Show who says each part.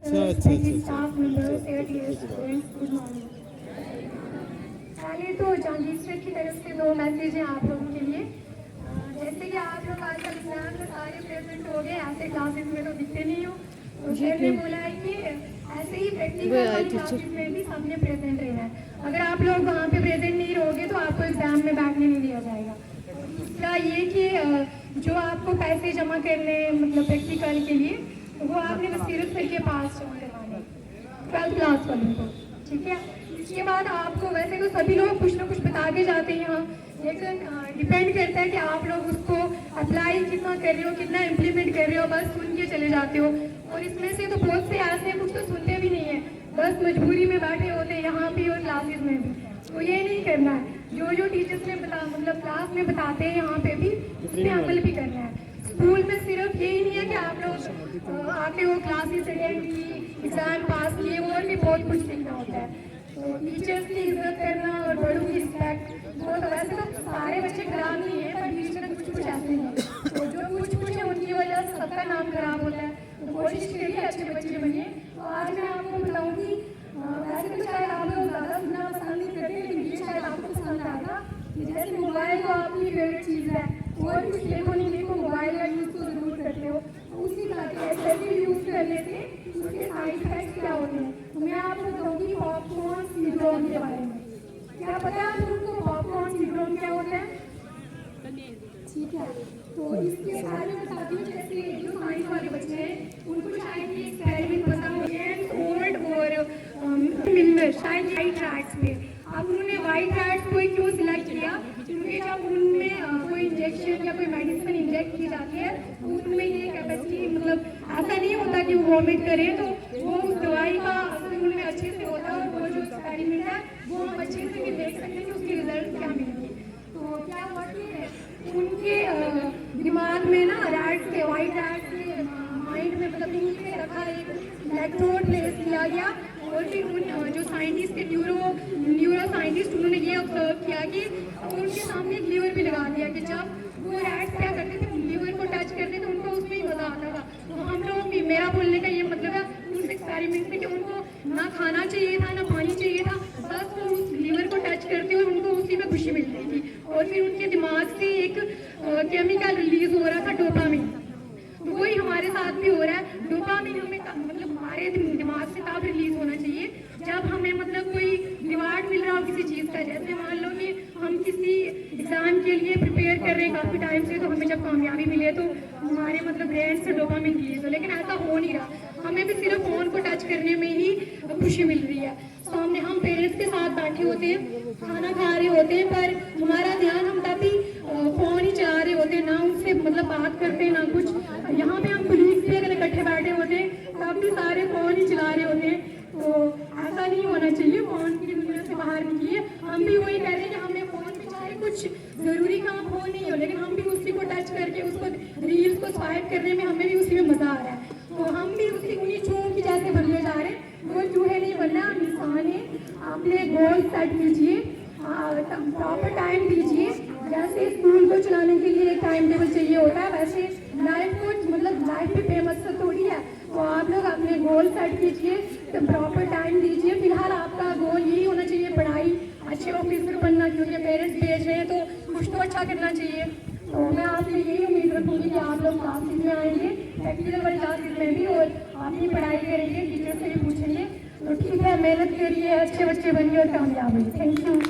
Speaker 1: अच्छा staff members, dear students, good morning. पहले तो जहांगीर सर की तरफ से 2 मैसेज हैं आप लोगों के लिए। जैसे कि आप लोग आजकल एग्जाम में सारे प्रेजेंट हो गए, ऐसे क्लासेस में तो दिखते नहीं हो, तो सर ने बोला है कि ऐसे ही प्रैक्टिकल वाली क्लासेस में भी सबने प्रेजेंट रहना है। अगर आप लोग वहाँ पे प्रेजेंट नहीं रहोगे तो आपको एग्जाम में बैठने नहीं दिया जाएगा। दूसरा ये कि जो आपको पैसे जमा करने मतलब प्रैक्टिकल के लिए, वो आपने बसीरत सर के पास जमा करवाने 12th क्लास वालों को, ठीक है। इसके बाद आपको वैसे तो सभी लोग कुछ ना कुछ बता के जाते हैं यहाँ, लेकिन डिपेंड करता है कि आप लोग उसको अप्लाई कितना कर रहे हो, कितना इम्प्लीमेंट कर रहे हो। बस सुन के चले जाते हो, और इसमें से तो बहुत से ऐसे कुछ तो सुनते भी नहीं है, बस मजबूरी में बैठे होते हैं यहाँ भी और क्लासेस में भी। तो ये नहीं करना है, जो टीचर्स ने मतलब क्लास में बताते हैं यहाँ पे भी उस पर अमल भी करना है। स्कूल में सिर्फ यही नहीं है कि आप लोग आते हो, क्लासेस अटेंड की, एग्जाम पास किए, और भी बहुत कुछ सीखना होता है। तो टीचर्स की इज्जत करना और बड़ों की रिस्पेक्ट, वो तो वैसे तो सारे बच्चे खराब नहीं है, पर टीचर कुछ ऐसे नहीं है, तो जो कुछ है उनकी वजह से सबका नाम खराब होता है। तो कोशिश करिए अच्छे बच्चे बनिए। तो आज मैं आपको बताऊँगी, वैसे तो शायद आप लोग ज़्यादा सुनना पसंद नहीं करते, लेकिन ये शायद आपको पसंद आएगा। जैसे मोबाइल तो आपकी फेवरेट चीज़ है, और कुछ देखो नहीं देखो मोबाइल का यूज़ तो ज़रूर करते हो, उसी तरह के एक्सेसिव यूज़ करने से उसके साइड इफेक्ट्स क्या होते हैं। तो मैं आपको बताऊँगी पॉपकॉर्न सिंड्रोम के बारे में। क्या पता है आप लोगों को पॉपकॉर्न सिंड्रोम क्या होता है? ठीक है, तो इसके बारे में बताती हूँ। जैसे जो साइंस वाले बच्चे हैं उनको शायद ये एक्सपेरिमेंट पता हो, ओल्ड और मिलर शायद वाइट रैट्स पे। अब उन्होंने वाइट रैट्स को क्यों सिलेक्ट किया? क्योंकि जब उनमें कोई इंजेक्शन या कोई मेडिसिन इंजेक्ट की जाती है तो उनमें ये कैपेसिटी, मतलब ऐसा नहीं होता कि वो वॉमिट करें, तो वो उस दवाई का असर उनमें अच्छे से होता है, और वो जो एक्सपेरिमेंट है वो हम अच्छे से भी देख सकते हैं कि उसके रिजल्ट क्या मिलेंगे। तो क्या हुआ कि उनके दिमाग में ना रैट्स के, वाइट रैट्स के माइंड में, मतलब उनके रखा एक इलेक्ट्रोड प्लेस किया गया, और फिर उन जो साइंटिस्ट के न्यूरो साइंटिस्ट, उन्होंने ये ऑब्जर्व किया कि उनके सामने एक लीवर भी लगा दिया कि जब वो रैट्स क्या करते थे, लीवर को टच करते थे, उनको उसमें ही मजा आता था। तो हम लोग भी, मेरा बोलने का ये मतलब है उस एक्सपेरिमेंट में कि उनको ना खाना चाहिए था ना पानी चाहिए था, बस वो उस लीवर को टच करते और उनको उसी में खुशी मिल रही थी, और फिर उनके दिमाग से एक केमिकल रिलीज हो रहा था, डोपामिन। तो वही हमारे साथ भी हो रहा है। डोपामिन हमें मतलब हमारे दिमाग से तब रिलीज होना चाहिए जब हमें मतलब कोई रिवार्ड मिल रहा हो किसी चीज़ का। जैसे मान लो कि हम किसी एग्जाम के लिए प्रिपेयर कर रहे हैं काफ़ी टाइम से, तो हमें जब कामयाबी मिले तो हमारे मतलब ब्रेन से डोपामिन रिलीज हो, लेकिन ऐसा हो नहीं रहा। हमें भी सिर्फ फ़ोन को टच करने में ही खुशी मिल रही है। सामने हम पेरेंट्स के साथ बैठे होते हैं, खाना खा रहे होते हैं, पर हमारा ध्यान हम तभी फ़ोन ही चला रहे होते हैं, ना उनसे मतलब बात करते हैं ना कुछ। यहाँ पे हम पुलिस भी अगर इकट्ठे बैठे होते हैं तब भी सारे फ़ोन ही चला रहे होते हैं। तो ऐसा नहीं होना चाहिए, फ़ोन की दुनिया से बाहर निकलिए। हम भी वही कह रहे हैं कि हमें फ़ोन पे चाहे कुछ ज़रूरी काम हो नहीं हो, लेकिन हम भी उसी को टच करके उसको रील्स को स्वाइप करने में हमें भी उसी में मज़ा आ रहा है। तो हम भी उसी उन्हीं चूहों की जैसे बनने जा रहे हैं। वो चूहे नहीं बनना, हम इंसान हैं। अपने गोल सेट कीजिए, प्रॉपर टाइम दीजिए। जैसे स्कूल को चलाने के लिए एक टाइम टेबल चाहिए होता है, वैसे लाइफ को मतलब लाइफ में बेमकसद थोड़ी है। तो आप लोग अपने गोल सेट कीजिए, तो प्रॉपर टाइम दीजिए। फिलहाल आपका गोल यही होना चाहिए, पढ़ाई, अच्छे ऑफिसर बनना, क्योंकि पेरेंट्स भेज रहे हैं तो कुछ तो अच्छा करना चाहिए। तो मैं आपसे यही उम्मीद रखूँगी कि आप लोग क्लासेस में आएंगे, प्रैक्टिकल वाली क्लासेस में भी, और अपनी पढ़ाई करेंगे, टीचर से भी पूछेंगे। तो ठीक है, मेहनत करिए, अच्छे बच्चे बनिए और कामयाब होइए। Thank you.